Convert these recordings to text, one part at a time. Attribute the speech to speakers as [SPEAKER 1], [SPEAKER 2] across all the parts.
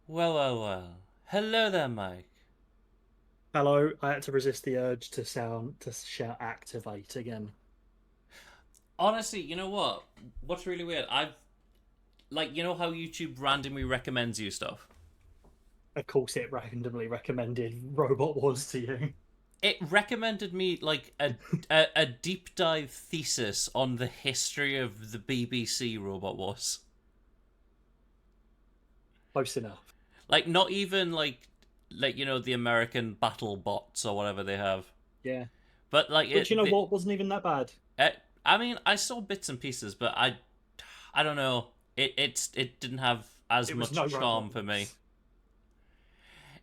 [SPEAKER 1] Well, well, well. Hello there, Mike.
[SPEAKER 2] Hello, I had to resist the urge to shout activate again.
[SPEAKER 1] Honestly, you know what? What's really weird? You know how YouTube randomly recommends you stuff?
[SPEAKER 2] Of course, it randomly recommended Robot Wars to you.
[SPEAKER 1] It recommended me, a deep dive thesis on the history of the BBC Robot Wars.
[SPEAKER 2] Close enough.
[SPEAKER 1] Not even, the American battle bots or whatever they have.
[SPEAKER 2] Yeah.
[SPEAKER 1] But,
[SPEAKER 2] But you know what? Wasn't even that bad.
[SPEAKER 1] I mean, I saw bits and pieces, but I don't know. It didn't have as
[SPEAKER 2] It was
[SPEAKER 1] much
[SPEAKER 2] no Robot
[SPEAKER 1] charm for me.
[SPEAKER 2] Wars.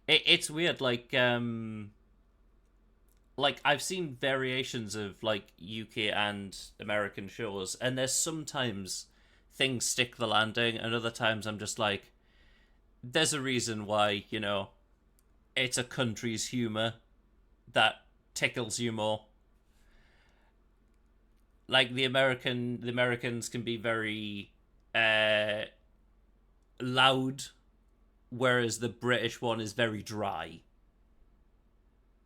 [SPEAKER 1] It's weird, like I've seen variations of like UK and American shows, and there's sometimes things stick the landing, and other times I'm just like, there's a reason why, it's a country's humor that tickles you more. Like the Americans can be very uh loud, whereas the British one is very dry.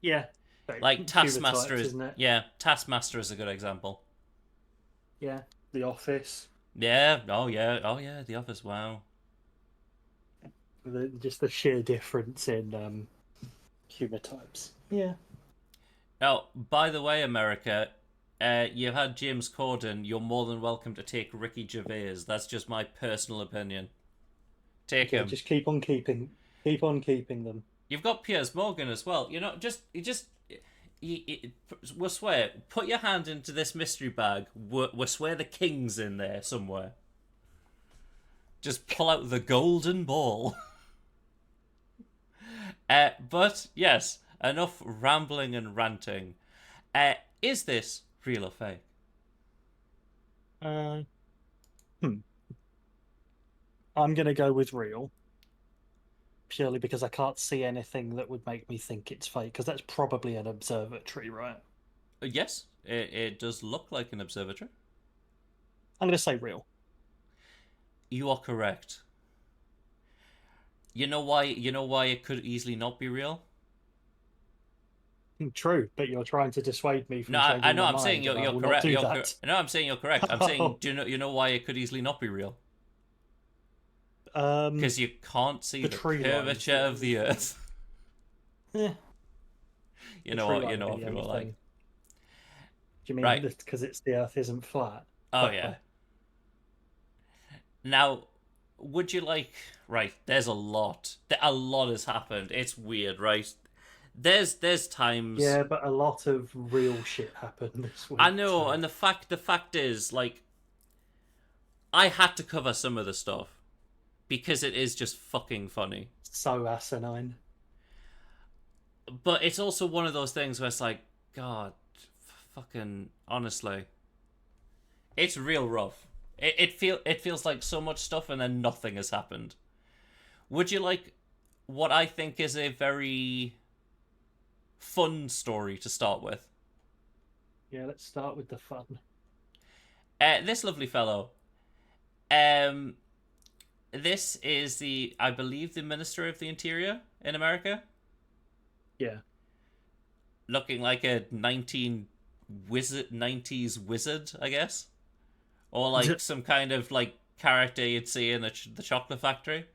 [SPEAKER 2] Yeah. Like
[SPEAKER 1] Like
[SPEAKER 2] humor
[SPEAKER 1] Taskmaster
[SPEAKER 2] types,
[SPEAKER 1] is,
[SPEAKER 2] isn't it?
[SPEAKER 1] yeah, Taskmaster is a good example.
[SPEAKER 2] Yeah. The Office.
[SPEAKER 1] Yeah, oh yeah, oh yeah, The Office. Wow.
[SPEAKER 2] Just the sheer difference in humor types. Yeah.
[SPEAKER 1] Now, by the way, America, you had James Corden. You're more than welcome to take Ricky Gervais. That's just my personal opinion. Take
[SPEAKER 2] Okay,
[SPEAKER 1] him.
[SPEAKER 2] just keep on keeping them.
[SPEAKER 1] You've got Piers Morgan as well. We swear, put your hand into this mystery bag. We swear the king's in there somewhere. Just pull out the golden ball. But yes, enough rambling and ranting. Is this real or fake?
[SPEAKER 2] Uh, hmm. I'm gonna go with real, purely because I can't see anything that would make me think it's fake. Because that's probably an observatory, right?
[SPEAKER 1] Yes, it does look like an observatory.
[SPEAKER 2] I'm gonna say real.
[SPEAKER 1] You are correct. You know why? You know why it could easily not be real?
[SPEAKER 2] True, but you're trying to dissuade me
[SPEAKER 1] No,
[SPEAKER 2] from
[SPEAKER 1] I
[SPEAKER 2] changing
[SPEAKER 1] know.
[SPEAKER 2] my
[SPEAKER 1] I'm saying
[SPEAKER 2] mind, and I
[SPEAKER 1] you're
[SPEAKER 2] will not
[SPEAKER 1] correct.
[SPEAKER 2] do
[SPEAKER 1] You're
[SPEAKER 2] that.
[SPEAKER 1] no. I'm saying you're correct. I'm saying do you know why it could easily not be real?
[SPEAKER 2] um,
[SPEAKER 1] Because you can't see
[SPEAKER 2] the
[SPEAKER 1] the
[SPEAKER 2] tree line's
[SPEAKER 1] curvature
[SPEAKER 2] the
[SPEAKER 1] of
[SPEAKER 2] only
[SPEAKER 1] the
[SPEAKER 2] thing.
[SPEAKER 1] Earth.
[SPEAKER 2] Eh,
[SPEAKER 1] You
[SPEAKER 2] the
[SPEAKER 1] know
[SPEAKER 2] tree
[SPEAKER 1] what? You
[SPEAKER 2] line
[SPEAKER 1] know
[SPEAKER 2] would be
[SPEAKER 1] what
[SPEAKER 2] the
[SPEAKER 1] people
[SPEAKER 2] only
[SPEAKER 1] are like.
[SPEAKER 2] thing. Do you mean
[SPEAKER 1] Right.
[SPEAKER 2] because it's the Earth isn't flat?
[SPEAKER 1] Oh yeah. Now, would you like? Right. There's a lot. A lot has happened. It's weird, right? There's times.
[SPEAKER 2] Yeah, but a lot of real shit happened this
[SPEAKER 1] I
[SPEAKER 2] week
[SPEAKER 1] know,
[SPEAKER 2] too.
[SPEAKER 1] and the fact is, like, I had to cover some of the stuff because it is just fucking funny.
[SPEAKER 2] So asinine.
[SPEAKER 1] But it's also one of those things where it's like, God, fucking honestly, it's real rough. It feels like so much stuff and then nothing has happened. Would you like what I think is a very fun story to start with?
[SPEAKER 2] Yeah, let's start with the fun.
[SPEAKER 1] This lovely fellow. Um, this is I believe, the Minister of the Interior in America,
[SPEAKER 2] Yeah.
[SPEAKER 1] looking like a 90s wizard, I guess, or like some kind of like character you'd see in the Chocolate Factory.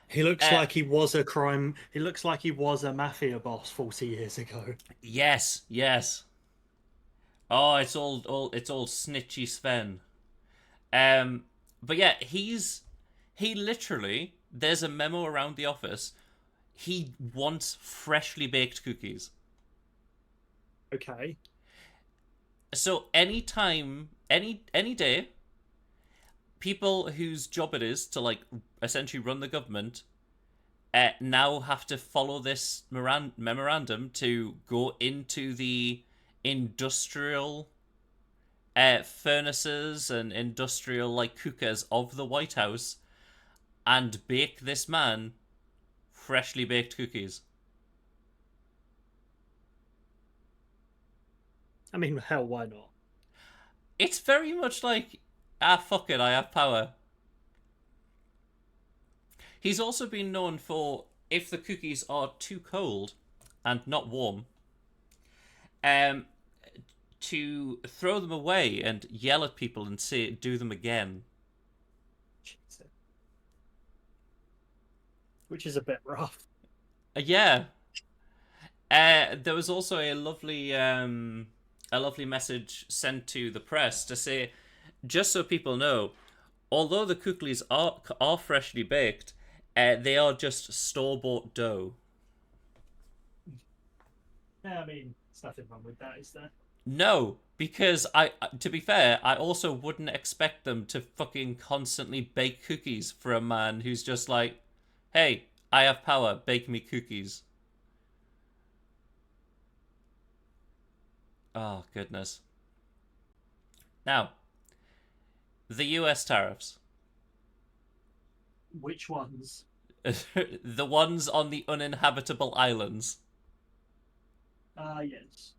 [SPEAKER 2] He looks
[SPEAKER 1] Uh,
[SPEAKER 2] like he was a crime. He looks like he was a mafia boss 40 years ago.
[SPEAKER 1] yes, yes. Oh, it's all snitchy Sven. Um, but yeah, he literally, there's a memo around the office. He wants freshly baked cookies.
[SPEAKER 2] Okay.
[SPEAKER 1] So anytime, any day, people whose job it is to like essentially run the government now have to follow this memorandum to go into the industrial furnaces and industrial like cookers of the White House and bake this man freshly baked cookies.
[SPEAKER 2] I mean, hell, why not?
[SPEAKER 1] It's very much like, fuck it, I have power. He's also been known for, if the cookies are too cold and not warm, um, to throw them away and yell at people and say, do them again.
[SPEAKER 2] Jesus. Which is a bit rough.
[SPEAKER 1] Yeah. There was also a lovely message sent to the press to say, just so people know, although the cookies are freshly baked, they are just store bought dough.
[SPEAKER 2] Yeah, I mean, there's nothing wrong with that, is there?
[SPEAKER 1] No, because to be fair, I also wouldn't expect them to fucking constantly bake cookies for a man who's just like, hey, I have power, bake me cookies. Oh, goodness. Now, the US tariffs.
[SPEAKER 2] Which ones?
[SPEAKER 1] The ones on the uninhabitable islands.
[SPEAKER 2] Ah, yes.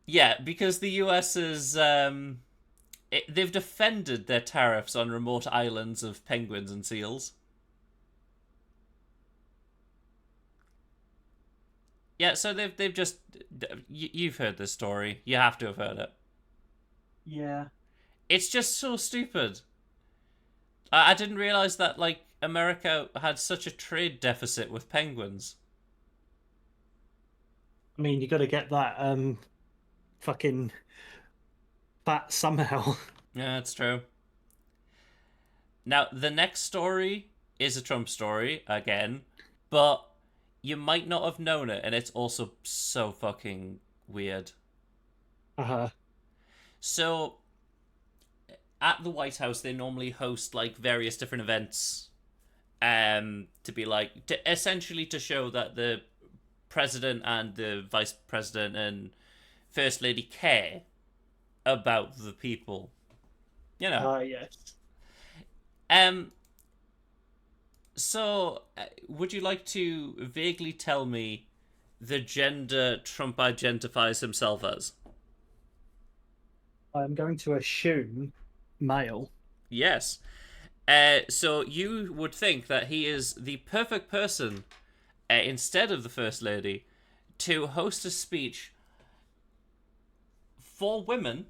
[SPEAKER 1] Yeah, because the US is they've defended their tariffs on remote islands of penguins and seals. Yeah, so they've just you've heard this story. You have to have heard it.
[SPEAKER 2] Yeah.
[SPEAKER 1] It's just so stupid. I didn't realize that like America had such a trade deficit with penguins.
[SPEAKER 2] I mean, you got to get that fucking fat somehow.
[SPEAKER 1] Yeah, that's true. Now, the next story is a Trump story again, but you might not have known it, and it's also so fucking weird.
[SPEAKER 2] Uh-huh.
[SPEAKER 1] So, at the White House, they normally host like various different events to be like to essentially to show that the president and the vice president and first lady care about the people, you know.
[SPEAKER 2] Yes.
[SPEAKER 1] Um. So, would you like to vaguely tell me the gender Trump identifies himself as?
[SPEAKER 2] I'm going to assume male.
[SPEAKER 1] Yes. So you would think that he is the perfect person, instead of the first lady, to host a speech for women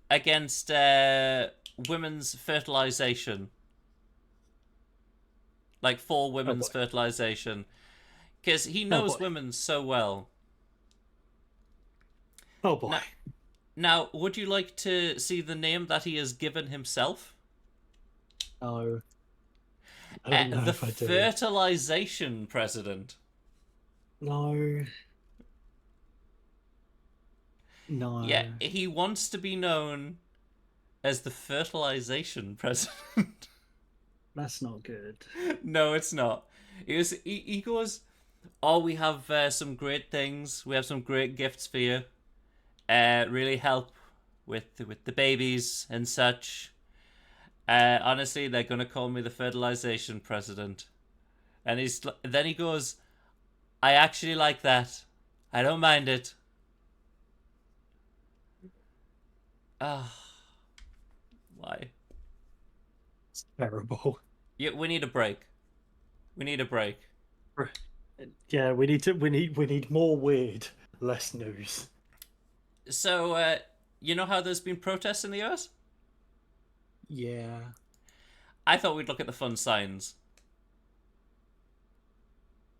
[SPEAKER 1] against women's fertilization, like for
[SPEAKER 2] Oh
[SPEAKER 1] women's
[SPEAKER 2] boy.
[SPEAKER 1] fertilization, because he
[SPEAKER 2] Oh
[SPEAKER 1] knows
[SPEAKER 2] boy.
[SPEAKER 1] women so well.
[SPEAKER 2] Oh boy.
[SPEAKER 1] Now, now, would you like to see the name that he has given himself?
[SPEAKER 2] No. I don't know
[SPEAKER 1] The
[SPEAKER 2] if I do.
[SPEAKER 1] fertilization president.
[SPEAKER 2] No.
[SPEAKER 1] Yeah,
[SPEAKER 2] No.
[SPEAKER 1] he wants to be known as the fertilization president.
[SPEAKER 2] That's not good.
[SPEAKER 1] No, it's not. He goes, oh, we have some great things. We have some great gifts for you. Really help with the babies and such. Honestly, they're gonna call me the fertilization president. And then he goes, I actually like that. I don't mind it. Ah, why?
[SPEAKER 2] It's terrible.
[SPEAKER 1] Yeah, we need a break. We need a break.
[SPEAKER 2] Yeah, we need more weird, less news.
[SPEAKER 1] So, you know how there's been protests in the US?
[SPEAKER 2] Yeah.
[SPEAKER 1] I thought we'd look at the fun signs.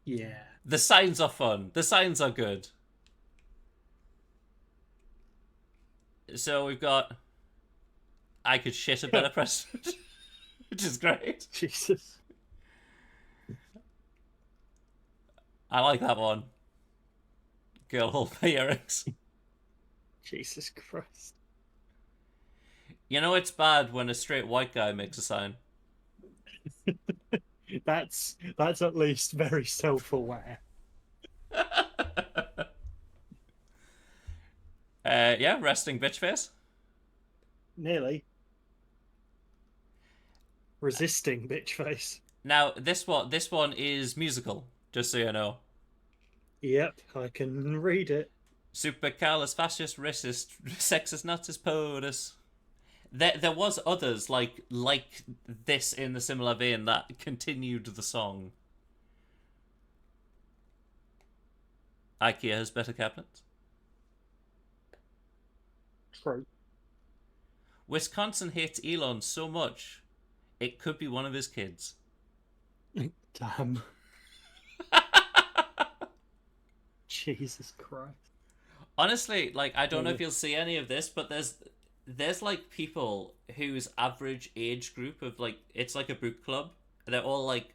[SPEAKER 2] Yeah.
[SPEAKER 1] The signs are fun. The signs are good. So we've got I could shit a better president, which is great.
[SPEAKER 2] Jesus.
[SPEAKER 1] I like that one. Girl, hold my earrings.
[SPEAKER 2] Jesus Christ.
[SPEAKER 1] You know it's bad when a straight white guy makes a sign.
[SPEAKER 2] That's at least very self-aware.
[SPEAKER 1] Yeah, resting bitch face.
[SPEAKER 2] Nearly. Resisting bitch face.
[SPEAKER 1] Now this one is musical, just so you know.
[SPEAKER 2] Yep, I can read it.
[SPEAKER 1] Supercalifragilisticexpialidocious, fascist, racist, sexist, nazis, POTUS. There was others like this in the similar vein that continued the song. IKEA has better cabinets.
[SPEAKER 2] True.
[SPEAKER 1] Wisconsin hates Elon so much, it could be one of his kids.
[SPEAKER 2] Damn. Jesus Christ.
[SPEAKER 1] Honestly, like I don't know if you'll see any of this, but there's like people whose average age group of like it's like a book club. They're all like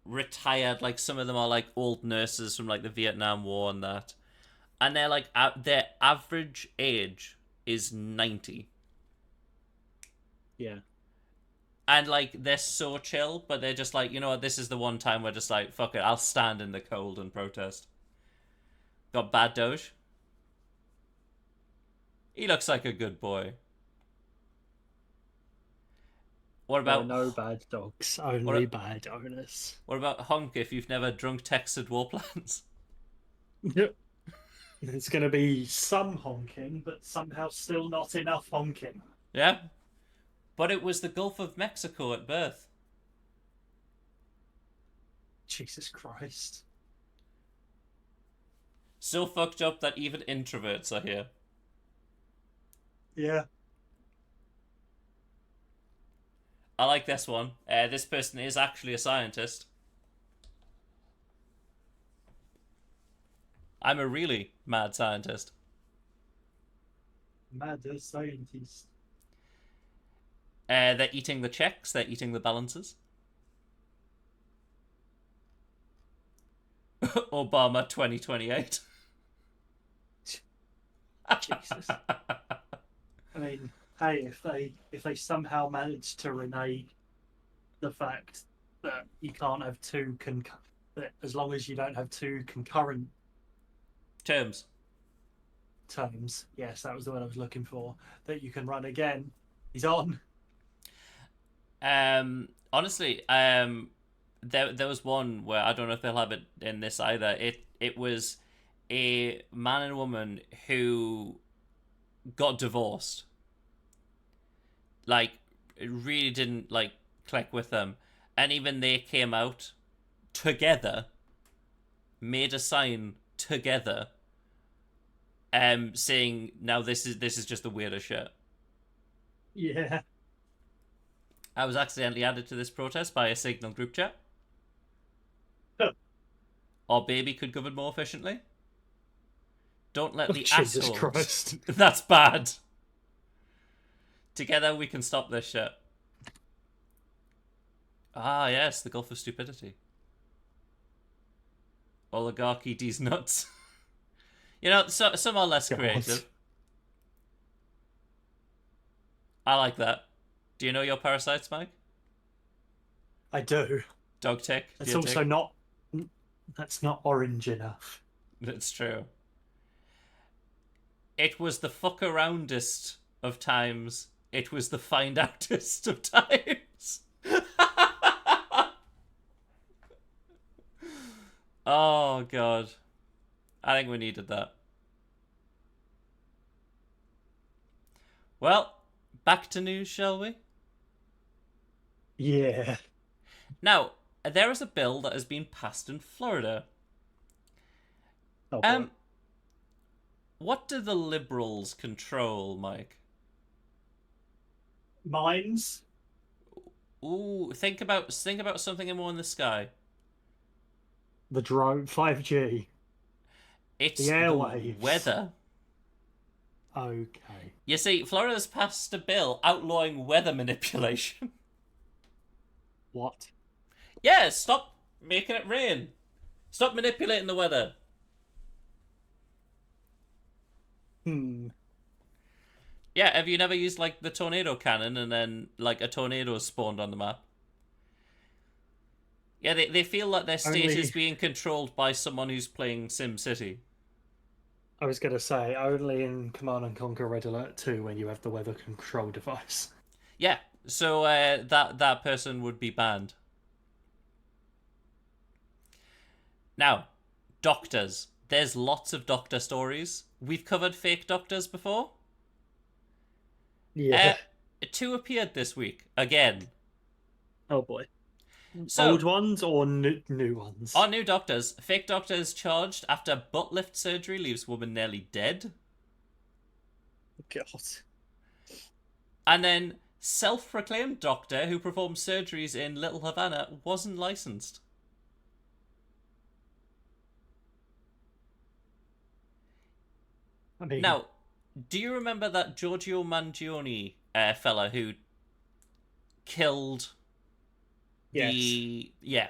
[SPEAKER 1] retired, like some of them are like old nurses from like the Vietnam War and that. And they're like their average age is 90.
[SPEAKER 2] Yeah.
[SPEAKER 1] And like they're so chill, but they're just like, you know what, this is the one time we're just like, fuck it, I'll stand in the cold and protest. Got bad Doge. He looks like a good boy. What
[SPEAKER 2] There are
[SPEAKER 1] about
[SPEAKER 2] no bad dogs, only bad owners.
[SPEAKER 1] what about honk if you've never drunk texted war plans?
[SPEAKER 2] Yep. There's going to be some honking, but somehow still not enough honking.
[SPEAKER 1] Yeah? But it was the Gulf of Mexico at birth.
[SPEAKER 2] Jesus Christ.
[SPEAKER 1] So fucked up that even introverts are here.
[SPEAKER 2] Yeah.
[SPEAKER 1] I like this one. This person is actually a scientist. I'm a really mad scientist.
[SPEAKER 2] Mad scientist.
[SPEAKER 1] They're eating the checks, they're eating the balances. Obama 2028.
[SPEAKER 2] Jesus. I mean, hey, if they somehow manage to renege the fact that you can't have that as long as you don't have two concurrent
[SPEAKER 1] Terms.
[SPEAKER 2] terms. Yes, that was the word I was looking for. That you can run again. He's on.
[SPEAKER 1] Honestly, there was one where I don't know if they'll have it in this either. It was a man and woman who got divorced. Like, it really didn't like click with them, and even they came out together, made a sign together, saying now this is just the weirdest shit.
[SPEAKER 2] Yeah.
[SPEAKER 1] I was accidentally added to this protest by a Signal group chat. Our baby could govern more efficiently. Don't let the
[SPEAKER 2] Jesus
[SPEAKER 1] assholes.
[SPEAKER 2] Christ.
[SPEAKER 1] That's bad. Together we can stop this shit. Ah, yes, the Gulf of Stupidity. Oligarchy D's nuts. You know, some are less creative. I like that. Do you know your parasites, Mike?
[SPEAKER 2] I do.
[SPEAKER 1] Dog tick.
[SPEAKER 2] It's also
[SPEAKER 1] tick?
[SPEAKER 2] not. That's not orange enough.
[SPEAKER 1] That's true. It was the fuck aroundest of times. It was the find outest of times. Oh, God. I think we needed that. Well, back to news, shall we?
[SPEAKER 2] Yeah.
[SPEAKER 1] Now, there is a bill that has been passed in Florida.
[SPEAKER 2] Oh, boy.
[SPEAKER 1] What do the Liberals control, Mike?
[SPEAKER 2] Mines.
[SPEAKER 1] Ooh, think about something more in the sky.
[SPEAKER 2] The drone. 5G.
[SPEAKER 1] It's
[SPEAKER 2] the airwaves.
[SPEAKER 1] Weather.
[SPEAKER 2] Okay.
[SPEAKER 1] You see, Florida's passed a bill outlawing weather manipulation.
[SPEAKER 2] What?
[SPEAKER 1] Yeah, stop making it rain. Stop manipulating the weather. Yeah, have you never used, like, the tornado cannon and then, like, a tornado spawned on the map? Yeah, they feel that their state is being controlled by someone who's playing SimCity.
[SPEAKER 2] I was going to say, only in Command & Conquer Red Alert 2 when you have the weather control device.
[SPEAKER 1] Yeah, so that person would be banned. Now, doctors. There's lots of doctor stories. We've covered fake doctors before.
[SPEAKER 2] Yeah.
[SPEAKER 1] 2 appeared this week, again.
[SPEAKER 2] Oh boy.
[SPEAKER 1] So,
[SPEAKER 2] old ones or new ones?
[SPEAKER 1] Our new doctors. Fake doctors charged after butt lift surgery leaves woman nearly dead.
[SPEAKER 2] God.
[SPEAKER 1] And then self-proclaimed doctor who performed surgeries in Little Havana wasn't licensed.
[SPEAKER 2] I mean,
[SPEAKER 1] Now, do you remember that Giorgio Mangione fella who killed the... Yeah.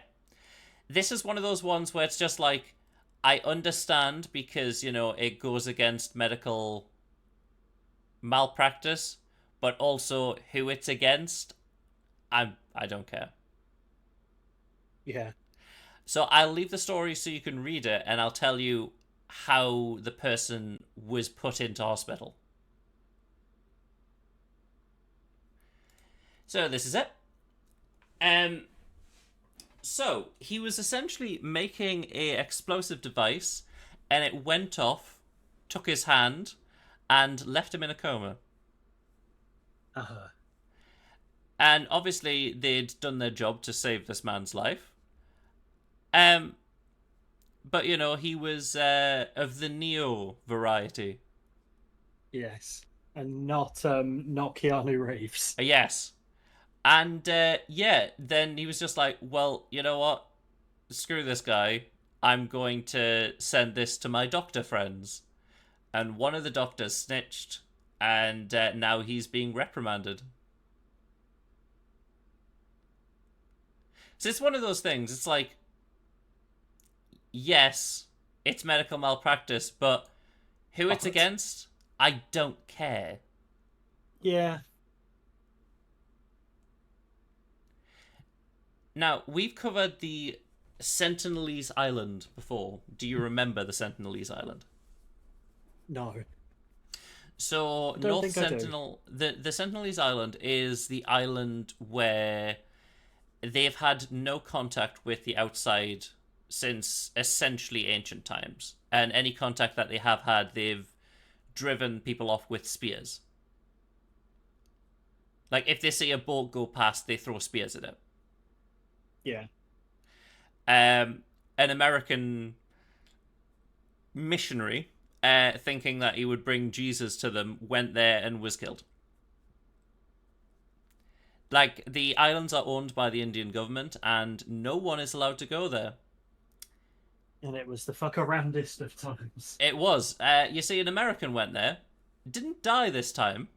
[SPEAKER 1] This is one of those ones where it's just like, I understand because, you know, it goes against medical malpractice, but also who it's against, I don't care.
[SPEAKER 2] Yeah.
[SPEAKER 1] So I'll leave the story so you can read it, and I'll tell you how the person was put into hospital. So this is it. So he was essentially making a explosive device, and it went off, took his hand, and left him in a coma.
[SPEAKER 2] Uh-huh.
[SPEAKER 1] And obviously they'd done their job to save this man's life. But, you know, he was of the Neo variety.
[SPEAKER 2] Yes. And not Keanu Reeves.
[SPEAKER 1] Yes. And, yeah, then he was just like, well, you know what? Screw this guy. I'm going to send this to my doctor friends. And one of the doctors snitched, and now he's being reprimanded. So it's one of those things. It's like, yes, it's medical malpractice, but who it's against, I don't care.
[SPEAKER 2] Yeah.
[SPEAKER 1] Now, we've covered the Sentinelese Island before. Do you remember the Sentinelese Island?
[SPEAKER 2] No,
[SPEAKER 1] So,
[SPEAKER 2] I don't
[SPEAKER 1] North
[SPEAKER 2] think I do.
[SPEAKER 1] Sentinel, the Sentinelese Island is the island where they've had no contact with the outside since essentially ancient times. And any contact that they have had, they've driven people off with spears. Like, if they see a boat go past, they throw spears at it.
[SPEAKER 2] Yeah.
[SPEAKER 1] An American missionary, thinking that he would bring Jesus to them, went there and was killed. Like, the islands are owned by the Indian government, and no one is allowed to go there.
[SPEAKER 2] And it was the fuck aroundest of times.
[SPEAKER 1] It was. You see, an American went there, didn't die this time,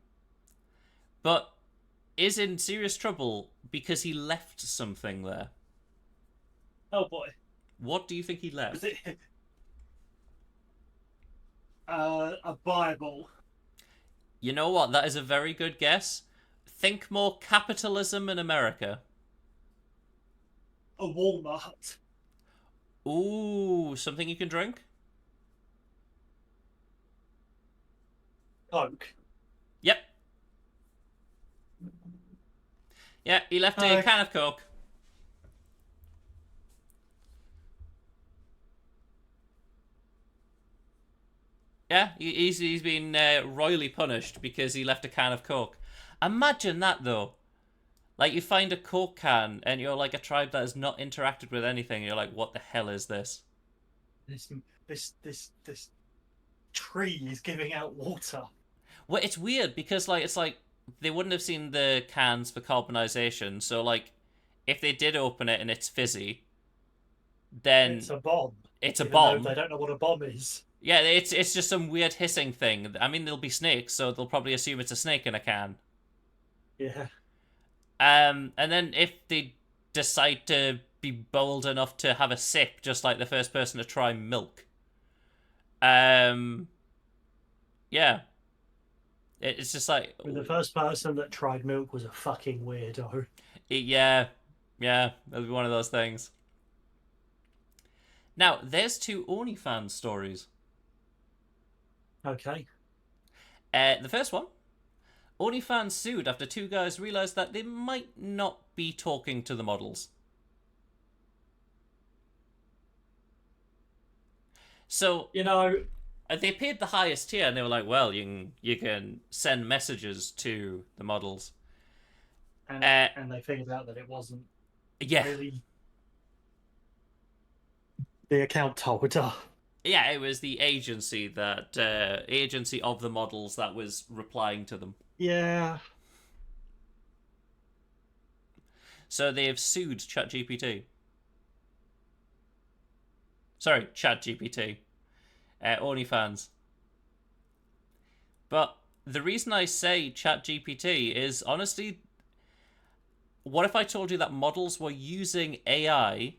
[SPEAKER 1] but is in serious trouble because he left something there.
[SPEAKER 2] Oh boy.
[SPEAKER 1] What do you think he left?
[SPEAKER 2] Was it a Bible?
[SPEAKER 1] You know what? That is a very good guess. Think more capitalism in America.
[SPEAKER 2] A Walmart?
[SPEAKER 1] Ooh, something you can drink?
[SPEAKER 2] Coke?
[SPEAKER 1] Yep. Yeah, he left a can of Coke. Yeah, he's been royally punished because he left a can of Coke. Imagine that, though. Like, you find a Coke can, and you're like a tribe that has not interacted with anything. You're like, what the hell is this?
[SPEAKER 2] This tree is giving out water.
[SPEAKER 1] Well, it's weird because, like, it's like they wouldn't have seen the cans for carbonization. So, like, if they did open it and it's fizzy, then
[SPEAKER 2] It's a bomb.
[SPEAKER 1] it's a
[SPEAKER 2] Even though
[SPEAKER 1] bomb.
[SPEAKER 2] they don't know what a bomb is.
[SPEAKER 1] Yeah, it's just some weird hissing thing. I mean, there'll be snakes, so they'll probably assume it's a snake in a can.
[SPEAKER 2] Yeah.
[SPEAKER 1] And then if they decide to be bold enough to have a sip, just like the first person to try milk, yeah, it's just like,
[SPEAKER 2] The first person that tried milk was a fucking weirdo.
[SPEAKER 1] yeah, that'll be one of those things. Now, there's two OnlyFans stories.
[SPEAKER 2] Okay.
[SPEAKER 1] The first one, OnlyFans sued after two guys realised that they might not be talking to the models. So, they paid the highest tier, and they were like, "Well, you can send messages to the models."
[SPEAKER 2] And they figured out that it wasn't really the account holder.
[SPEAKER 1] Yeah, it was the agency agency of the models that was replying to them.
[SPEAKER 2] Yeah.
[SPEAKER 1] So they have sued ChatGPT. Sorry, ChatGPT. OnlyFans. But the reason I say ChatGPT is, honestly, what if I told you that models were using AI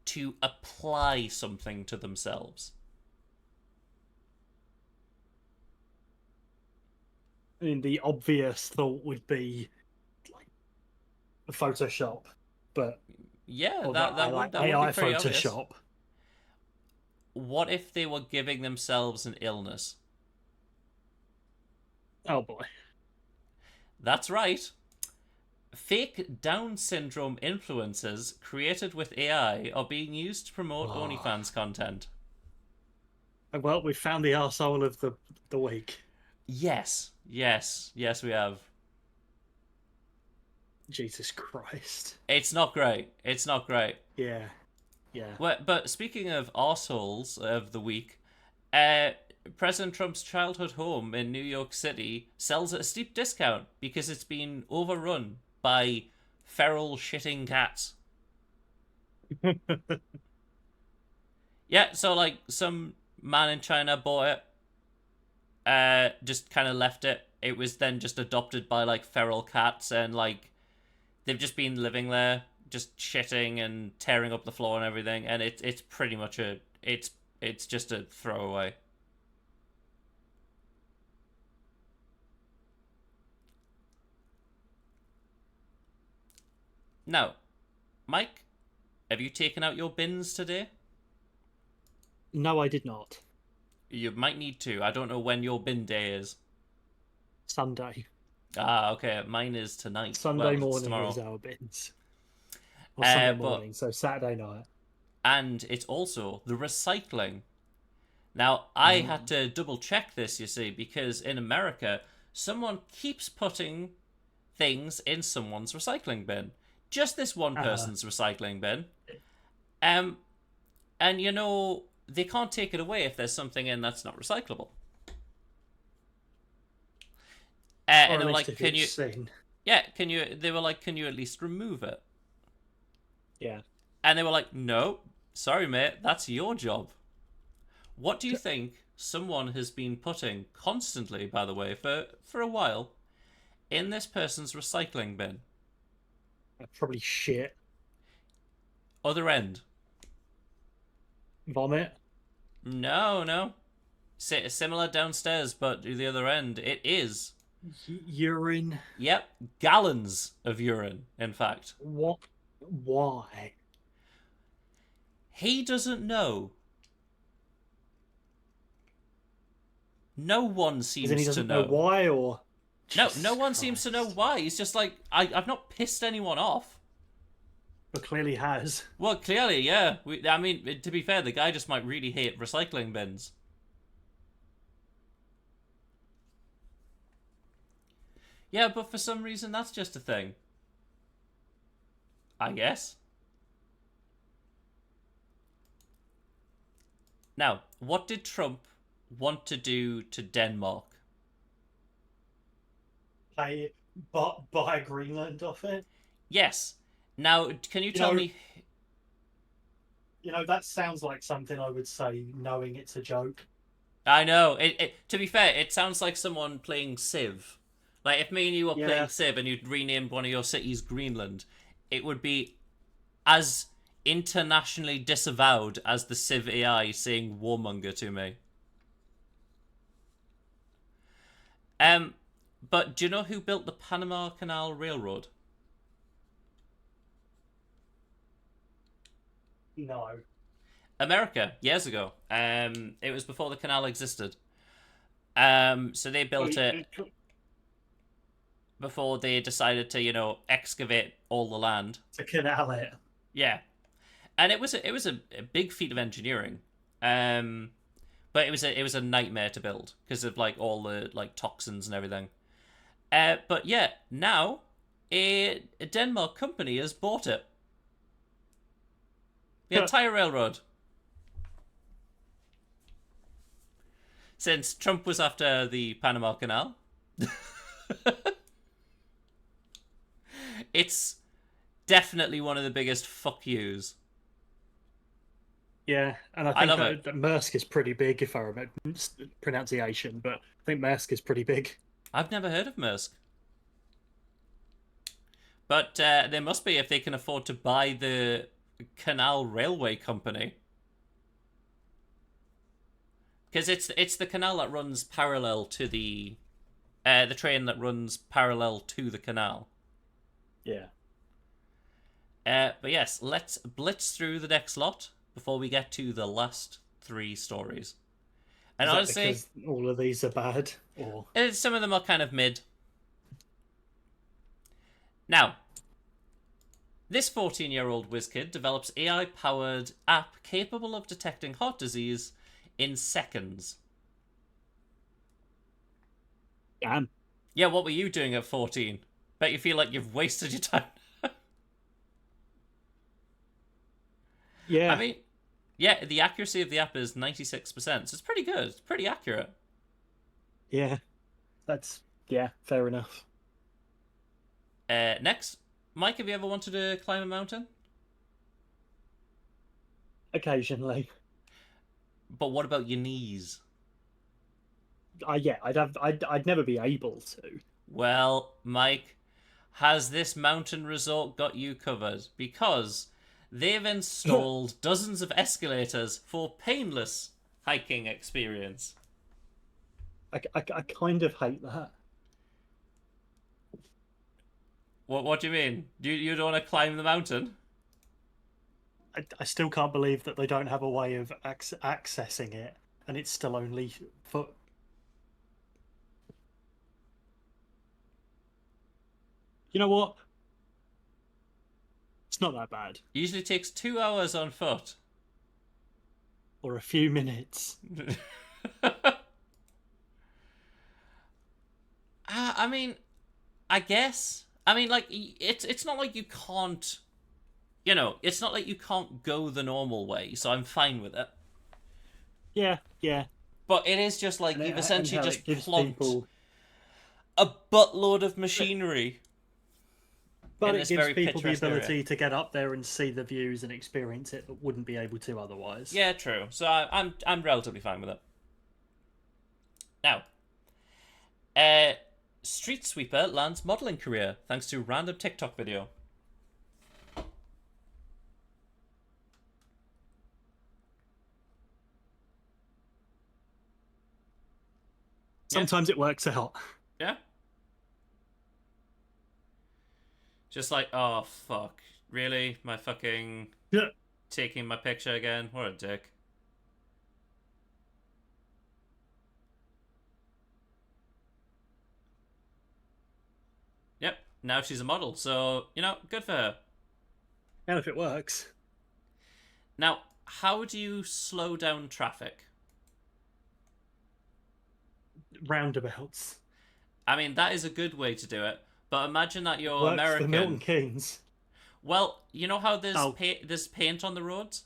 [SPEAKER 1] to apply something to themselves?
[SPEAKER 2] I mean, the obvious thought would be like Photoshop, but
[SPEAKER 1] yeah, that would be
[SPEAKER 2] AI
[SPEAKER 1] pretty
[SPEAKER 2] Photoshop.
[SPEAKER 1] obvious. What if they were giving themselves an illness?
[SPEAKER 2] Oh boy.
[SPEAKER 1] That's right. Fake Down syndrome influencers created with AI are being used to promote OnlyFans content.
[SPEAKER 2] Well, we found the arsehole of the week.
[SPEAKER 1] Yes, we have.
[SPEAKER 2] Jesus Christ.
[SPEAKER 1] It's not great.
[SPEAKER 2] Yeah.
[SPEAKER 1] But speaking of arseholes of the week, President Trump's childhood home in New York City sells at a steep discount because it's been overrun by feral shitting cats. Yeah, so like some man in China bought it, just kind of left it. It was then just adopted by like feral cats, and like they've just been living there, just shitting and tearing up the floor and everything. And it's pretty much it's just a throwaway. Now, Mike, have you taken out your bins today?
[SPEAKER 2] No, I did not.
[SPEAKER 1] You might need to. I don't know when your bin day is.
[SPEAKER 2] Sunday.
[SPEAKER 1] Ah, okay. Mine is tonight.
[SPEAKER 2] Sunday
[SPEAKER 1] Well, it's
[SPEAKER 2] morning
[SPEAKER 1] tomorrow.
[SPEAKER 2] is our bins. Or Sunday
[SPEAKER 1] But
[SPEAKER 2] morning, so Saturday night.
[SPEAKER 1] and it's also the recycling. Now, I had to double check this, you see, because in America, someone keeps putting things in someone's recycling bin. Just this one person's recycling bin. And you know, they can't take it away if there's something in that's not recyclable. And they were like, "Can you?"
[SPEAKER 2] Seen.
[SPEAKER 1] Yeah, can you? They were like, "Can you at least remove it?"
[SPEAKER 2] Yeah.
[SPEAKER 1] And they were like, "No, sorry, mate, that's your job." What do you think someone has been putting constantly, by the way, for a while, in this person's recycling bin?
[SPEAKER 2] Probably shit.
[SPEAKER 1] Other end.
[SPEAKER 2] Vomit.
[SPEAKER 1] No, no. Similar downstairs, but the other end. It is.
[SPEAKER 2] Urine.
[SPEAKER 1] Yep, gallons of urine, in fact.
[SPEAKER 2] What? Why?
[SPEAKER 1] He doesn't know. No one seems
[SPEAKER 2] He
[SPEAKER 1] to
[SPEAKER 2] doesn't
[SPEAKER 1] know.
[SPEAKER 2] know why, or
[SPEAKER 1] No one seems to know why. He's just like, I've not pissed anyone off.
[SPEAKER 2] But clearly has.
[SPEAKER 1] Well, clearly, yeah. I mean, to be fair, the guy just might really hate recycling bins. Yeah, but for some reason, that's just a thing. I guess. Now, what did Trump want to do to Denmark?
[SPEAKER 2] Buy Greenland off it.
[SPEAKER 1] Yes. Now, can you tell me?
[SPEAKER 2] You know, that sounds like something I would say, knowing it's a joke.
[SPEAKER 1] I know. To be fair, it sounds like someone playing Civ. Like, if me and you were playing Civ and you'd renamed one of your cities Greenland, it would be as internationally disavowed as the Civ AI saying warmonger to me. But do you know who built the Panama Canal Railroad?
[SPEAKER 2] No.
[SPEAKER 1] America, years ago. It was before the canal existed. So they built it before they decided to, excavate all the land.
[SPEAKER 2] To canal it.
[SPEAKER 1] Yeah. And it was a big feat of engineering. But it was a nightmare to build because of like all the like toxins and everything. But yeah, now a Denmark company has bought it. The entire railroad. Since Trump was after the Panama Canal. It's definitely one of the biggest fuck yous.
[SPEAKER 2] Yeah, and I think that Maersk is pretty big, if I remember pronunciation, but I think Maersk is pretty big.
[SPEAKER 1] I've never heard of Maersk. But there must be if they can afford to buy the Canal Railway Company. Because it's the canal that runs parallel to the train that runs parallel to the canal.
[SPEAKER 2] Yeah.
[SPEAKER 1] But yes, let's blitz through the next lot before we get to the last 3 stories. And honestly,
[SPEAKER 2] because all of these are bad, or
[SPEAKER 1] some of them are kind of mid. Now, this 14-year-old WizKid develops AI-powered app capable of detecting heart disease in seconds.
[SPEAKER 2] Damn.
[SPEAKER 1] Yeah, what were you doing at 14? Bet you feel like you've wasted your time.
[SPEAKER 2] Yeah.
[SPEAKER 1] I mean, yeah, the accuracy of the app is 96%, so it's pretty good. It's pretty accurate.
[SPEAKER 2] Yeah. Fair enough.
[SPEAKER 1] Next, Mike, have you ever wanted to climb a mountain?
[SPEAKER 2] Occasionally.
[SPEAKER 1] But what about your knees?
[SPEAKER 2] I'd never be able to.
[SPEAKER 1] Well, Mike, has this mountain resort got you covered? Because they've installed dozens of escalators for painless hiking experience.
[SPEAKER 2] I kind of hate that.
[SPEAKER 1] What do you mean? You don't want to climb the mountain?
[SPEAKER 2] I still can't believe that they don't have a way of accessing it, and it's still only for. You know what? It's not that bad.
[SPEAKER 1] Usually takes 2 hours on foot.
[SPEAKER 2] Or a few minutes.
[SPEAKER 1] I mean, I guess. I mean, like it's not like you can't. It's not like you can't go the normal way. So I'm fine with it.
[SPEAKER 2] Yeah, yeah.
[SPEAKER 1] But it is just like you've
[SPEAKER 2] And
[SPEAKER 1] essentially
[SPEAKER 2] how
[SPEAKER 1] just
[SPEAKER 2] it gives
[SPEAKER 1] plonked
[SPEAKER 2] people.
[SPEAKER 1] a buttload of machinery
[SPEAKER 2] But
[SPEAKER 1] in
[SPEAKER 2] it
[SPEAKER 1] this
[SPEAKER 2] gives
[SPEAKER 1] very
[SPEAKER 2] people the
[SPEAKER 1] picturesque area.
[SPEAKER 2] ability to get up there and see the views and experience it that wouldn't be able to otherwise.
[SPEAKER 1] Yeah, true. So I'm relatively fine with it. Now, uh, Street Sweeper lands modeling career thanks to random TikTok video.
[SPEAKER 2] Sometimes it works out.
[SPEAKER 1] Yeah. Just like, oh fuck, really? My fucking
[SPEAKER 2] Yeah.
[SPEAKER 1] taking my picture again? What a dick. Yep. Now she's a model, so good for her.
[SPEAKER 2] And if it works.
[SPEAKER 1] Now, how do you slow down traffic?
[SPEAKER 2] Roundabouts.
[SPEAKER 1] I mean, that is a good way to do it. But imagine that you're
[SPEAKER 2] Works
[SPEAKER 1] American.
[SPEAKER 2] for Milton Keynes.
[SPEAKER 1] Well, you know how there's
[SPEAKER 2] Oh.
[SPEAKER 1] there's paint on the roads?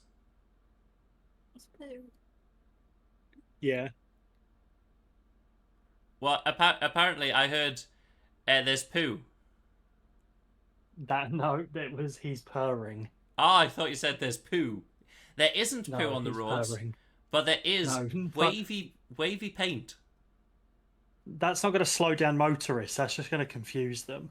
[SPEAKER 2] Yeah.
[SPEAKER 1] Well, apparently I heard there's poo.
[SPEAKER 2] That no, it was he's purring.
[SPEAKER 1] Ah, I thought you said there's poo. There isn't poo
[SPEAKER 2] No,
[SPEAKER 1] on the
[SPEAKER 2] he's
[SPEAKER 1] roads,
[SPEAKER 2] purring.
[SPEAKER 1] but there is
[SPEAKER 2] No,
[SPEAKER 1] wavy paint.
[SPEAKER 2] That's not going to slow down motorists. That's just going to confuse them.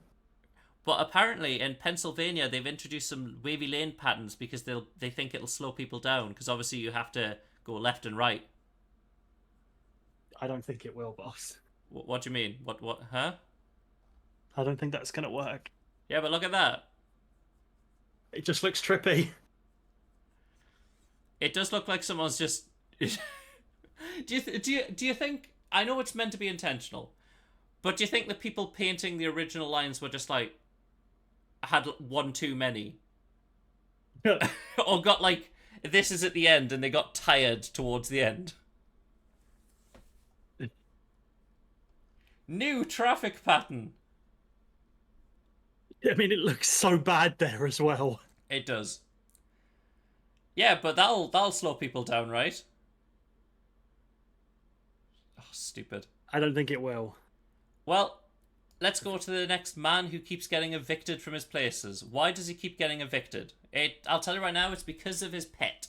[SPEAKER 1] But apparently in Pennsylvania they've introduced some wavy lane patterns because they think it'll slow people down because obviously you have to go left and right.
[SPEAKER 2] I don't think it will, boss.
[SPEAKER 1] What do you mean? What? Huh?
[SPEAKER 2] I don't think that's going to work.
[SPEAKER 1] Yeah, but look at that.
[SPEAKER 2] It just looks trippy.
[SPEAKER 1] It does look like someone's just. Do you think? I know it's meant to be intentional, but do you think the people painting the original lines were just like had one too many, or got like this is at the end and they got tired towards the end? New traffic pattern.
[SPEAKER 2] I mean, it looks so bad there as well.
[SPEAKER 1] It does. Yeah, but that'll slow people down, right? Oh, stupid.
[SPEAKER 2] I don't think it will.
[SPEAKER 1] Well, let's go to the next man who keeps getting evicted from his places. Why does he keep getting evicted? I'll tell you right now, it's because of his pet.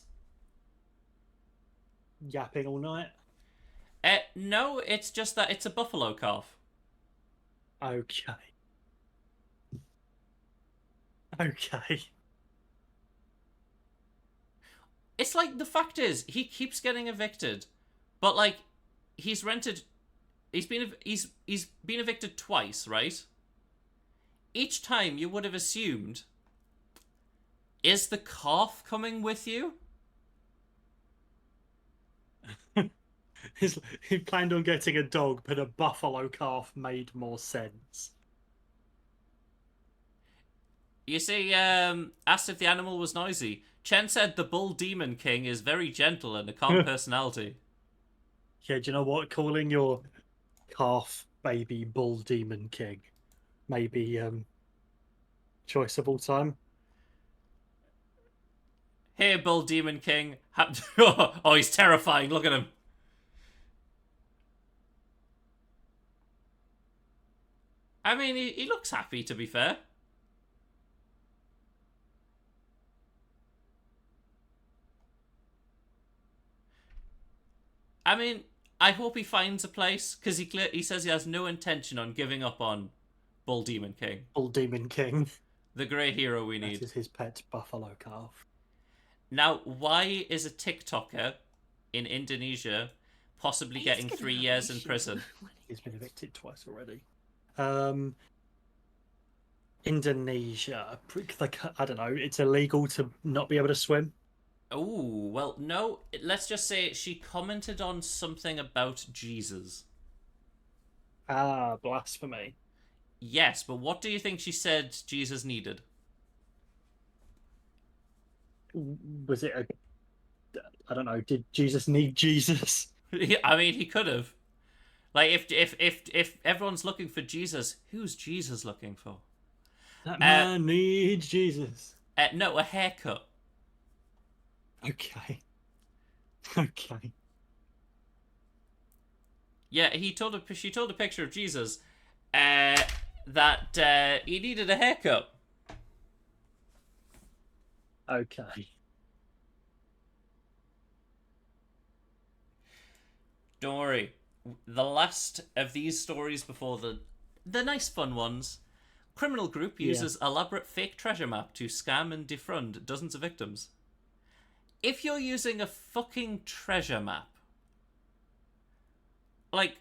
[SPEAKER 2] Yapping all night.
[SPEAKER 1] No, it's just that it's a buffalo calf.
[SPEAKER 2] Okay. Okay.
[SPEAKER 1] It's like the fact is he keeps getting evicted, but like he's rented. He's been evicted twice, right? Each time you would have assumed, is the calf coming with you?
[SPEAKER 2] He planned on getting a dog, but a buffalo calf made more sense.
[SPEAKER 1] You see, asked if the animal was noisy. Chen said the bull demon king is very gentle and a calm personality.
[SPEAKER 2] Yeah, do you know what? Calling your calf baby bull demon king maybe choice of all time.
[SPEAKER 1] Hey, bull demon king. Oh, he's terrifying. Look at him. I mean, he looks happy, to be fair. I mean, I hope he finds a place, because he says he has no intention on giving up on Bull Demon King.
[SPEAKER 2] Bull Demon King.
[SPEAKER 1] The great hero we need.
[SPEAKER 2] That is his pet buffalo calf.
[SPEAKER 1] Now, why is a TikToker in Indonesia possibly getting 3 years in prison?
[SPEAKER 2] He's been evicted twice already. Indonesia. Like, I don't know. It's illegal to not be able to swim.
[SPEAKER 1] Oh, well, no. Let's just say she commented on something about Jesus.
[SPEAKER 2] Ah, blasphemy.
[SPEAKER 1] Yes, but what do you think she said Jesus needed?
[SPEAKER 2] Was it a? I don't know. Did Jesus need Jesus?
[SPEAKER 1] I mean, he could have. Like, if everyone's looking for Jesus, who's Jesus looking for?
[SPEAKER 2] That
[SPEAKER 1] Uh,
[SPEAKER 2] man needs Jesus.
[SPEAKER 1] no, a haircut.
[SPEAKER 2] Okay. Okay.
[SPEAKER 1] Yeah, she told a picture of Jesus, uh, that he needed a haircut.
[SPEAKER 2] Okay.
[SPEAKER 1] Don't worry. The last of these stories before the nice fun ones. Criminal group
[SPEAKER 2] Yeah.
[SPEAKER 1] uses elaborate fake treasure map to scam and defraud dozens of victims. If you're using a fucking treasure map, like,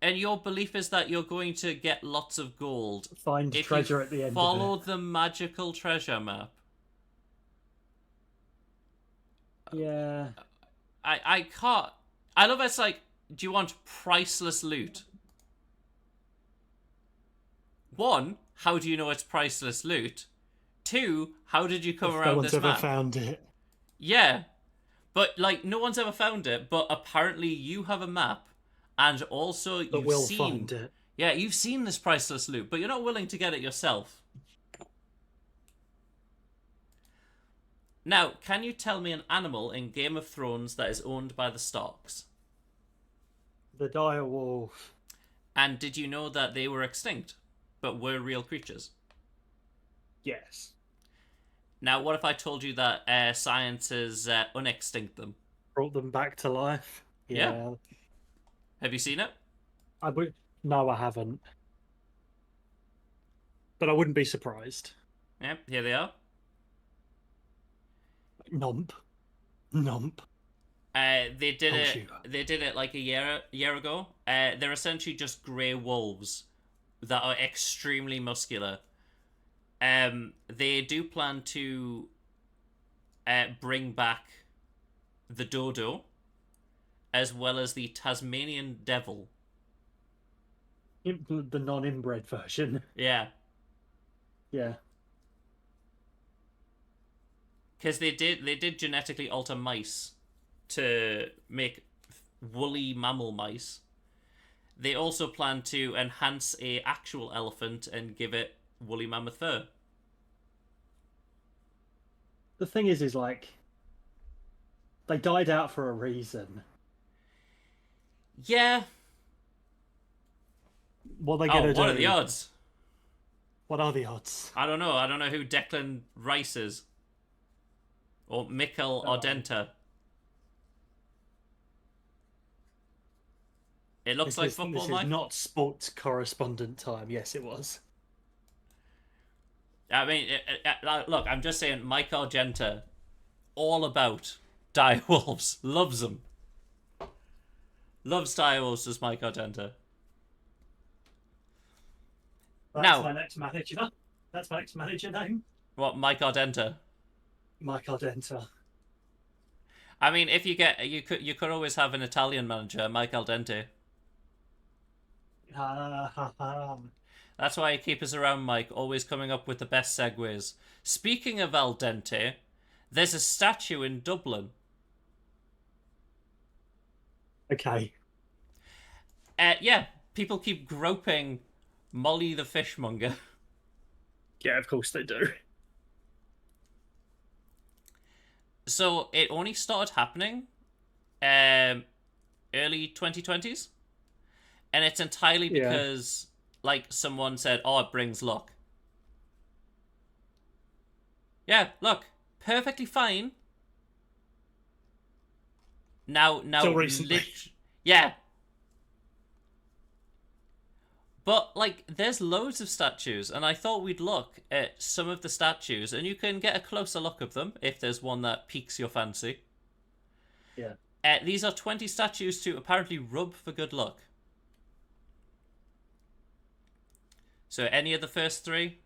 [SPEAKER 1] and your belief is that you're going to get lots of gold
[SPEAKER 2] Find
[SPEAKER 1] if you
[SPEAKER 2] treasure at the end
[SPEAKER 1] follow
[SPEAKER 2] of
[SPEAKER 1] the magical treasure map.
[SPEAKER 2] it. Yeah.
[SPEAKER 1] I can't. I love it's like, do you want priceless loot? One, how do you know it's priceless loot? Two, how did you come
[SPEAKER 2] If no
[SPEAKER 1] around
[SPEAKER 2] one's
[SPEAKER 1] this
[SPEAKER 2] ever
[SPEAKER 1] map?
[SPEAKER 2] found it.
[SPEAKER 1] Yeah, but like no one's ever found it. But apparently you have a map, and also
[SPEAKER 2] But
[SPEAKER 1] you've
[SPEAKER 2] we'll
[SPEAKER 1] seen.
[SPEAKER 2] find it.
[SPEAKER 1] Yeah, you've seen this priceless loot, but you're not willing to get it yourself. Now, can you tell me an animal in Game of Thrones that is owned by the Starks?
[SPEAKER 2] The dire wolf.
[SPEAKER 1] And did you know that they were extinct, but were real creatures?
[SPEAKER 2] Yes.
[SPEAKER 1] Now, what if I told you that science has unextinct them?
[SPEAKER 2] Brought them back to life.
[SPEAKER 1] Yeah.
[SPEAKER 2] Yeah.
[SPEAKER 1] Have you seen it?
[SPEAKER 2] I would. No, I haven't. But I wouldn't be surprised.
[SPEAKER 1] Yeah, here they are.
[SPEAKER 2] Nomp. Nomp.
[SPEAKER 1] They did
[SPEAKER 2] Oh,
[SPEAKER 1] it.
[SPEAKER 2] shoot.
[SPEAKER 1] They did it like a year ago. They're essentially just grey wolves that are extremely muscular. They do plan to bring back the dodo, as well as the Tasmanian devil.
[SPEAKER 2] The non-inbred version.
[SPEAKER 1] Yeah,
[SPEAKER 2] Yeah.
[SPEAKER 1] because they did genetically alter mice to make woolly mammal mice. They also plan to enhance a actual elephant and give it woolly mammoth fur.
[SPEAKER 2] The thing is like, they died out for a reason.
[SPEAKER 1] Yeah.
[SPEAKER 2] What are they gonna do?
[SPEAKER 1] What are the odds?
[SPEAKER 2] What are the odds?
[SPEAKER 1] I don't know. I don't know who Declan Rice is. Or Mikel Ardenta. It looks like football,
[SPEAKER 2] This
[SPEAKER 1] Mike.
[SPEAKER 2] is not sports correspondent time. Yes, it was.
[SPEAKER 1] I mean, look, I'm just saying, Mike Argenta, all about dire wolves, loves them. Loves dire wolves, does Mike Argenta.
[SPEAKER 2] That's
[SPEAKER 1] Now,
[SPEAKER 2] my next manager. That's my next manager name.
[SPEAKER 1] what, Mike Ardenta?
[SPEAKER 2] Michael Denta.
[SPEAKER 1] I mean, if you could always have an Italian manager, Mike Al Dente.
[SPEAKER 2] Ha ha ha.
[SPEAKER 1] That's why I keep us around, Mike, always coming up with the best segues. Speaking of Al Dente, there's a statue in Dublin.
[SPEAKER 2] Okay.
[SPEAKER 1] Yeah, people keep groping Molly the fishmonger.
[SPEAKER 2] Yeah, of course they do.
[SPEAKER 1] So it only started happening early 2020s. And it's entirely because, like, someone said, oh, it brings luck. Yeah, look, perfectly fine. Now,
[SPEAKER 2] Till recently.
[SPEAKER 1] yeah. But, like, there's loads of statues, and I thought we'd look at some of the statues, and you can get a closer look of them if there's one that piques your fancy.
[SPEAKER 2] Yeah.
[SPEAKER 1] These are 20 statues to apparently rub for good luck. So, any of the first three?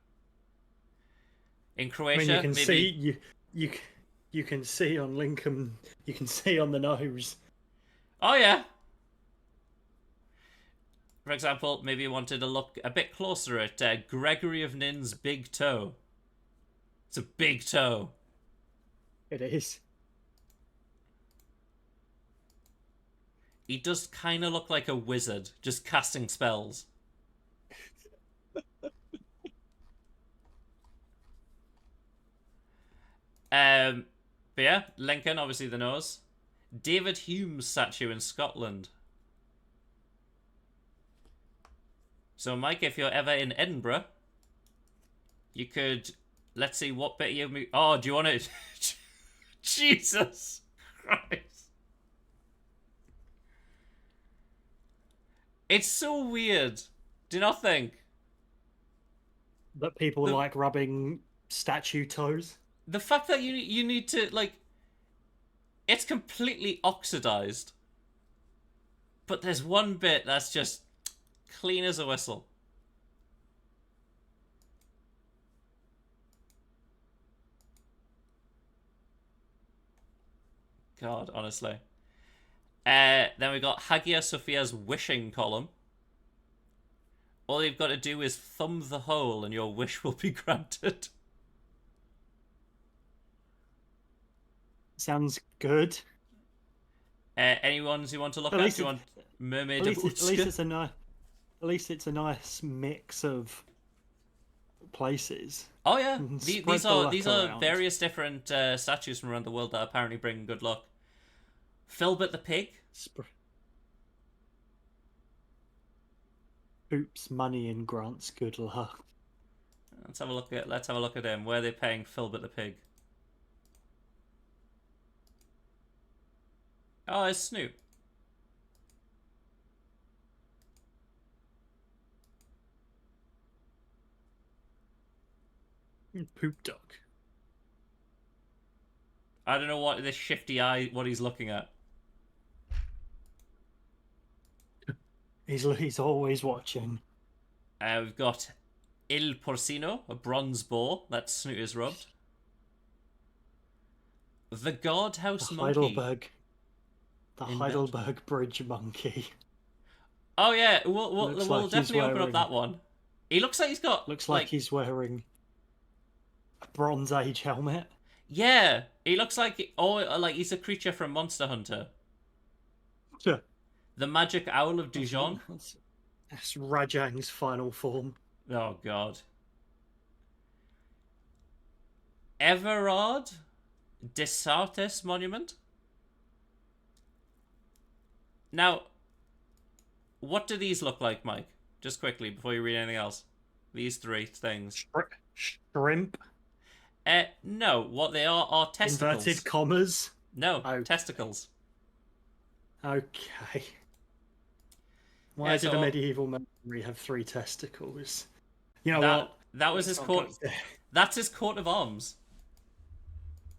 [SPEAKER 1] In Croatia,
[SPEAKER 2] I mean, you can
[SPEAKER 1] maybe...
[SPEAKER 2] see you can see on Lincoln. You can see on the nose.
[SPEAKER 1] Oh yeah. For example, maybe you wanted to look a bit closer at Gregory of Nin's big toe. It's a big toe.
[SPEAKER 2] It is.
[SPEAKER 1] He does kind of look like a wizard, just casting spells. But yeah, Lincoln, obviously the nose. David Hume's statue in Scotland. So, Mike, if you're ever in Edinburgh, you could... Let's see, what bit you... Oh, do you want it? Jesus Christ. It's so weird. Do you not think?
[SPEAKER 2] That people like rubbing statue toes.
[SPEAKER 1] The fact that you need to, like... It's completely oxidized. But there's one bit that's just clean as a whistle. God, honestly. Then we got Hagia Sophia's wishing column. All you've got to do is thumb the hole and your wish will be granted.
[SPEAKER 2] Sounds good.
[SPEAKER 1] Any ones you want to look at? Do you want Mermaid of Utska?
[SPEAKER 2] At least it's a nice mix of places.
[SPEAKER 1] Oh yeah, these are
[SPEAKER 2] around.
[SPEAKER 1] various different statues from around the world that apparently bring good luck. Filbert the pig.
[SPEAKER 2] Oops, money and grants good luck.
[SPEAKER 1] Let's have a look at him. Where are they paying Filbert the pig? Oh, it's Snoop.
[SPEAKER 2] Poop duck.
[SPEAKER 1] I don't know what this shifty eye, what he's looking at.
[SPEAKER 2] He's always watching.
[SPEAKER 1] We've got Il Porcino, a bronze boar that Snoot is rubbed. The Guardhouse Monkey.
[SPEAKER 2] The Heidelberg Bridge Monkey.
[SPEAKER 1] Oh yeah, we'll definitely open up that one. He looks like he's got...
[SPEAKER 2] Looks like he's wearing a Bronze Age helmet.
[SPEAKER 1] Yeah, he looks like... like he's a creature from Monster Hunter.
[SPEAKER 2] Yeah.
[SPEAKER 1] The Magic Owl of Dijon.
[SPEAKER 2] That's Rajang's final form.
[SPEAKER 1] Oh, God. Everard Desartes Monument. Now, what do these look like, Mike? Just quickly, before you read anything else. These three things.
[SPEAKER 2] Shrimp?
[SPEAKER 1] No. What they are testicles.
[SPEAKER 2] Inverted commas?
[SPEAKER 1] No, testicles.
[SPEAKER 2] Okay. Why did a medieval memory have 3 testicles? You know what?
[SPEAKER 1] That was his coat. That's his coat of arms.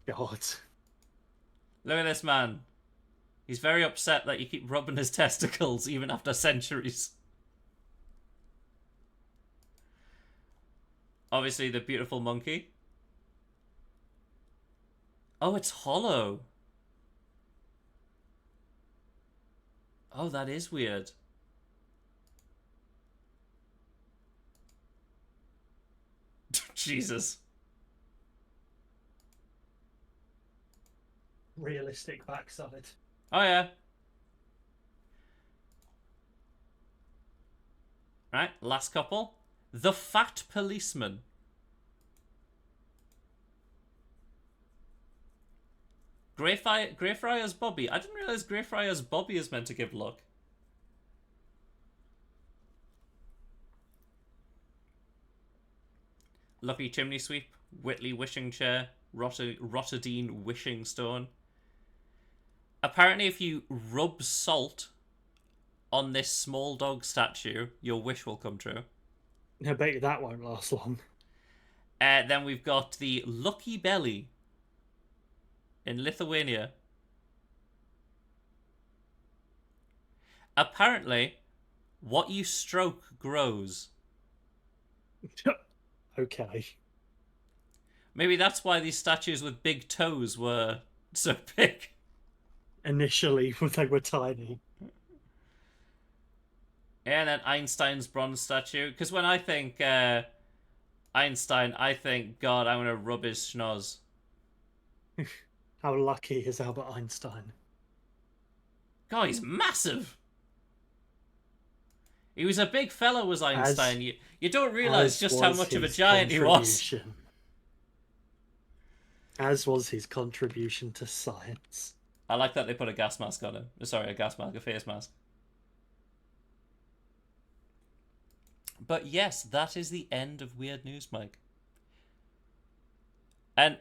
[SPEAKER 2] God.
[SPEAKER 1] Look at this man. He's very upset that you keep rubbing his testicles even after centuries. Obviously, the beautiful monkey. Oh, it's hollow. Oh, that is weird. Jesus.
[SPEAKER 2] Realistic backside.
[SPEAKER 1] Oh, yeah. Right, last couple. The Fat Policeman. Greyfriars Bobby. I didn't realise Greyfriars Bobby is meant to give luck. Lucky Chimney Sweep. Whitley Wishing Chair. Rotterdine Wishing Stone. Apparently, if you rub salt on this small dog statue, your wish will come true.
[SPEAKER 2] I bet you that won't last long.
[SPEAKER 1] Then we've got the Lucky Belly in Lithuania. Apparently, what you stroke grows.
[SPEAKER 2] Okay.
[SPEAKER 1] Maybe that's why these statues with big toes were so big.
[SPEAKER 2] Initially, when they were tiny.
[SPEAKER 1] And then Einstein's bronze statue. Because when I think Einstein, I think, God, I'm going to rub his schnoz.
[SPEAKER 2] How lucky is Albert Einstein?
[SPEAKER 1] God, he's massive. He was a big fellow, was Einstein. You don't realise just how much of a giant he was.
[SPEAKER 2] As was his contribution to science.
[SPEAKER 1] I like that they put a gas mask on him. Sorry, a face mask. But yes, that is the end of Weird News, Mike. And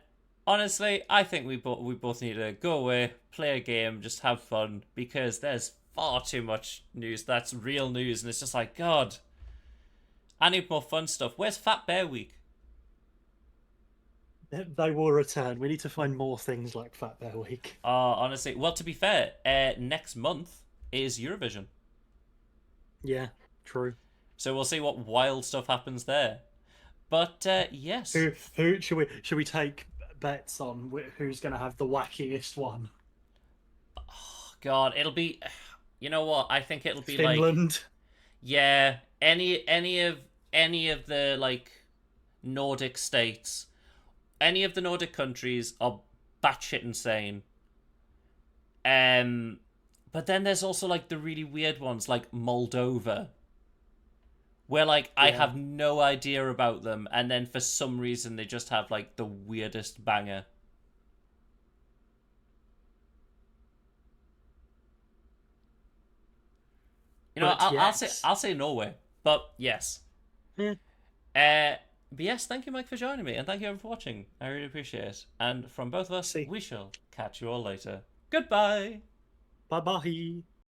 [SPEAKER 1] honestly, I think we both need to go away, play a game, just have fun, because there's far too much news that's real news, and it's just like, God, I need more fun stuff. Where's Fat Bear Week?
[SPEAKER 2] They will return. We need to find more things like Fat Bear Week.
[SPEAKER 1] Honestly, well, to be fair, next month is Eurovision.
[SPEAKER 2] Yeah, true.
[SPEAKER 1] So we'll see what wild stuff happens there. But yes,
[SPEAKER 2] who should we take bets on? Who's going to have the wackiest one?
[SPEAKER 1] Oh, God, it'll be. You know what? I think it'll be
[SPEAKER 2] Finland.
[SPEAKER 1] Like, yeah, any of the like Nordic states, any of the Nordic countries are batshit insane. But then there's also like the really weird ones, like Moldova, where like I have no idea about them, and then for some reason they just have like the weirdest banger. You know, I'll say Norway, but yes.
[SPEAKER 2] Yeah.
[SPEAKER 1] But yes, thank you, Mike, for joining me, and thank you everyone for watching. I really appreciate it. And from both of us, we shall catch you all later. Goodbye.
[SPEAKER 2] Bye bye.